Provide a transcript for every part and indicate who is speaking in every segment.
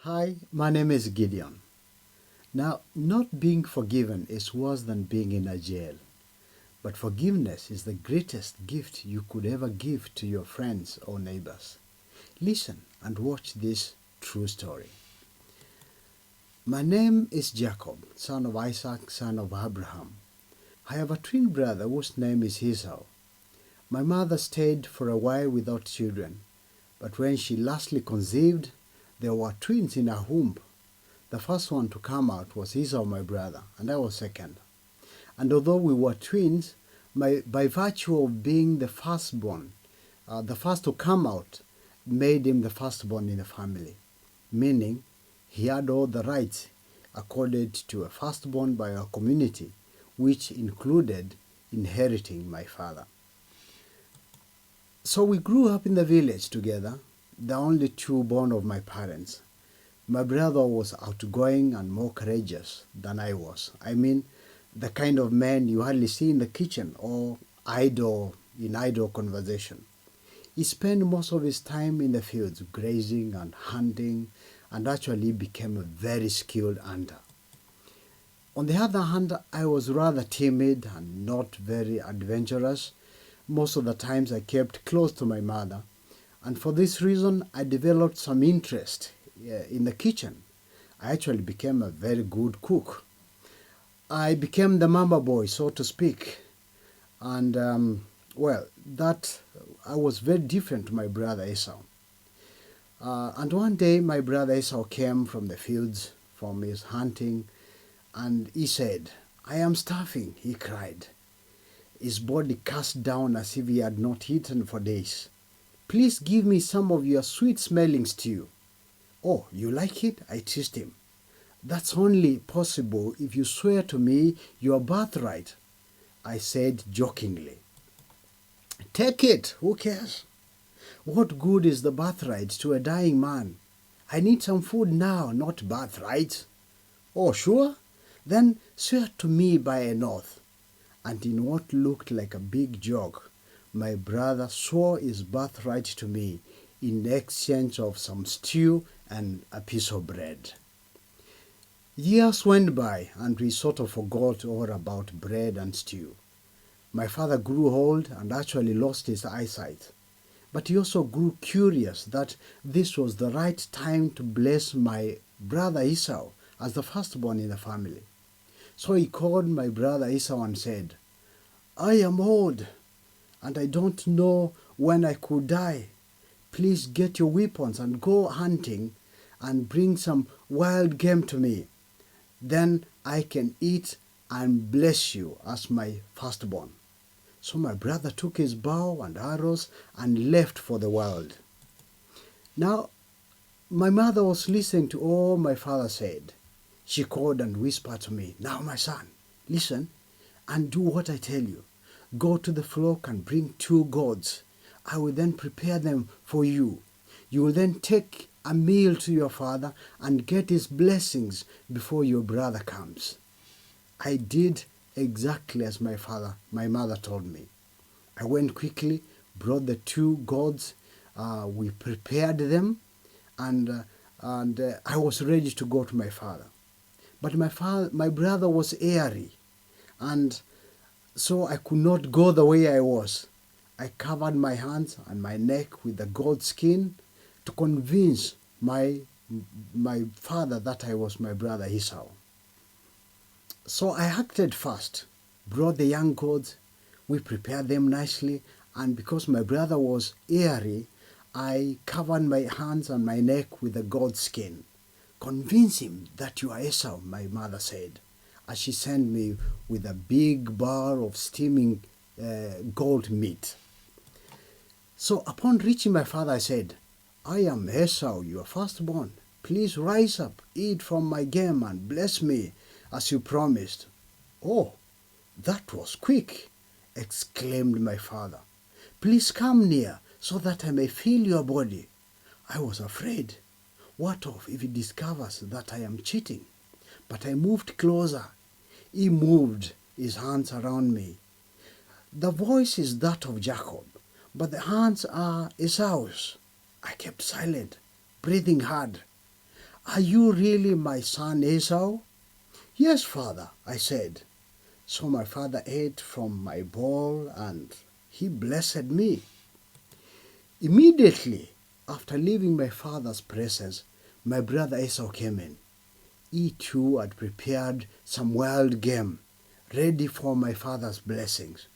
Speaker 1: Hi, my name is Gideon. Now, not being forgiven is worse than being in a jail. But forgiveness is the greatest gift you could ever give to your friends or neighbors. Listen and watch this true story. My name is Jacob, son of Isaac, son of Abraham. I have a twin brother whose name is Esau. My mother stayed for a while without children, but when she lastly conceived, there were twins in her womb. The first one to come out was Esau, my brother, and I was second. And although we were twins, by virtue of being the firstborn, the first to come out, made him the firstborn in the family, meaning he had all the rights accorded to a firstborn by our community, which included inheriting my father. So we grew up in the village together, the only two born of my parents. My brother was outgoing and more courageous than I was. I mean, the kind of man you hardly see in the kitchen or idle conversation. He spent most of his time in the fields, grazing and hunting, and actually became a very skilled hunter. On the other hand, I was rather timid and not very adventurous. Most of the times I kept close to my mother, and for this reason I developed some interest in the kitchen. I actually became a very good cook. I became the mama boy, so to speak, and that I was very different to my brother Esau. And one day my brother Esau came from the fields, from his hunting, and he said, "I am starving," he cried. His body cast down as if he had not eaten for days. "Please give me some of your sweet-smelling stew." "Oh, you like it?" I teased him. "That's only possible if you swear to me your birthright," I said jokingly. "Take it, who cares? What good is the birthright to a dying man? I need some food now, not birthright." "Oh, sure? Then swear to me by an oath." And in what looked like a big joke, my brother swore his birthright to me in exchange of some stew and a piece of bread. Years went by and we sort of forgot all about bread and stew. My father grew old and actually lost his eyesight. But he also grew curious that this was the right time to bless my brother Esau as the firstborn in the family. So he called my brother Esau and said, "I am old and I don't know when I could die. Please get your weapons and go hunting and bring some wild game to me. Then I can eat and bless you as my firstborn." So my brother took his bow and arrows and left for the wild. Now, my mother was listening to all my father said. She called and whispered to me, "Now, my son, listen and do what I tell you. Go to the flock and bring 2 goats. I will then prepare them for you. You will then take a meal to your father and get his blessings before your brother comes." I did exactly as my mother told me. I went quickly, brought the 2 goats, we prepared them, and I was ready to go to my father. But my brother was airy, and so I could not go the way I was. I covered my hands and my neck with the goat skin to convince my father that I was my brother Esau. So I acted fast, brought the young goats, we prepared them nicely, and because my brother was airy, I covered my hands and my neck with the goat skin. "Convince him that you are Esau," my mother said, as she sent me with a big bar of steaming goat meat. So upon reaching my father, I said, "I am Esau, your firstborn. Please rise up, eat from my game, and bless me as you promised." "Oh, that was quick," exclaimed my father. "Please come near so that I may feel your body." I was afraid. What if he discovers that I am cheating? But I moved closer. He moved his hands around me. The voice is that of Jacob, but the hands are Esau's. I kept silent, breathing hard. "Are you really my son Esau?" "Yes, father," I said. So my father ate from my bowl and he blessed me. Immediately after leaving my father's presence, my brother Esau came in. He too had prepared some wild game, ready for my father's blessings.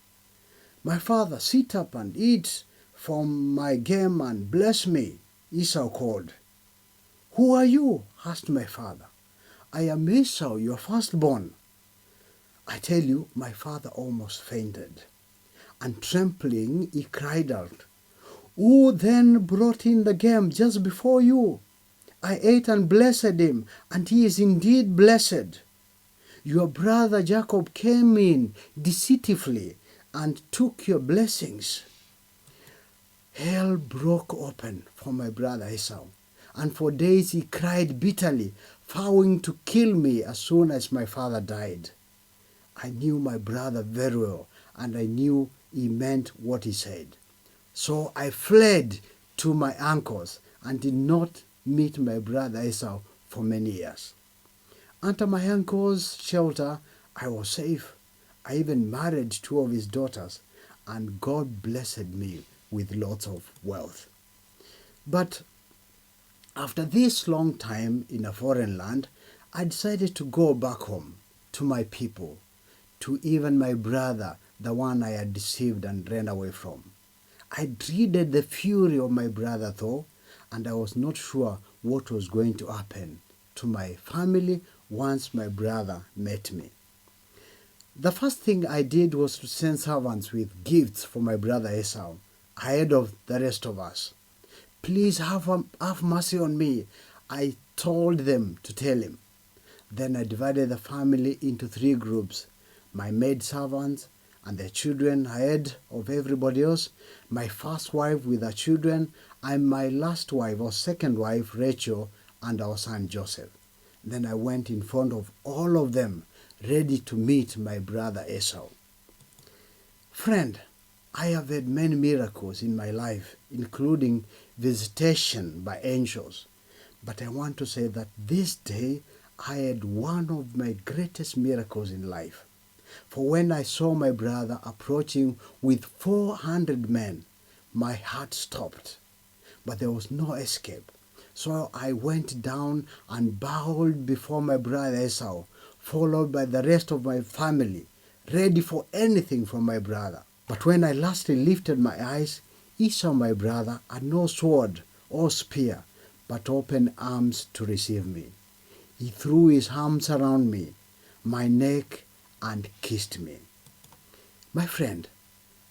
Speaker 1: "My father, sit up and eat from my game and bless me," Esau called. "Who are you?" asked my father. "I am Esau, your firstborn." I tell you, my father almost fainted, and trembling he cried out, "Who then brought in the game just before you? I ate and blessed him, and he is indeed blessed. Your brother Jacob came in deceitfully and took your blessings." Hell broke open for my brother Esau, and for days he cried bitterly, vowing to kill me as soon as my father died. I knew my brother very well, and I knew he meant what he said. So I fled to my uncle's and did not meet my brother Esau for many years. Under my uncle's shelter, I was safe. I even married two of his daughters, and God blessed me with lots of wealth. But after this long time in a foreign land, I decided to go back home to my people, to even my brother, the one I had deceived and ran away from. I dreaded the fury of my brother though, and I was not sure what was going to happen to my family once my brother met me. The first thing I did was to send servants with gifts for my brother Esau, ahead of the rest of us. "Please have mercy on me," I told them to tell him. Then I divided the family into 3 groups: my maid servants and their children ahead of everybody else, my first wife with her children, and my last wife or second wife, Rachel, and our son Joseph. Then I went in front of all of them, ready to meet my brother Esau. Friend, I have had many miracles in my life, including visitation by angels. But I want to say that this day I had one of my greatest miracles in life. For when I saw my brother approaching with 400 men, my heart stopped. But there was no escape. So I went down and bowed before my brother Esau, followed by the rest of my family, ready for anything from my brother. But when I lastly lifted my eyes, Esau, my brother, had no sword or spear, but open arms to receive me. He threw his arms around me, my neck, and kissed me. My friend,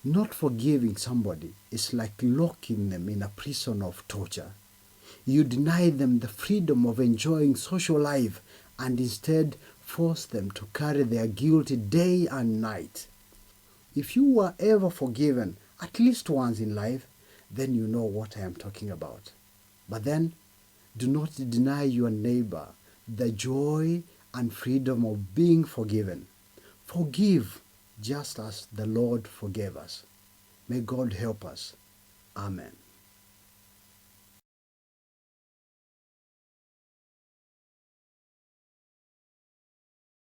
Speaker 1: not forgiving somebody is like locking them in a prison of torture. You deny them the freedom of enjoying social life and instead force them to carry their guilt day and night. If you were ever forgiven at least once in life, then you know what I am talking about. But then, do not deny your neighbor the joy and freedom of being forgiven. Forgive just as the Lord forgave us. May God help us. Amen.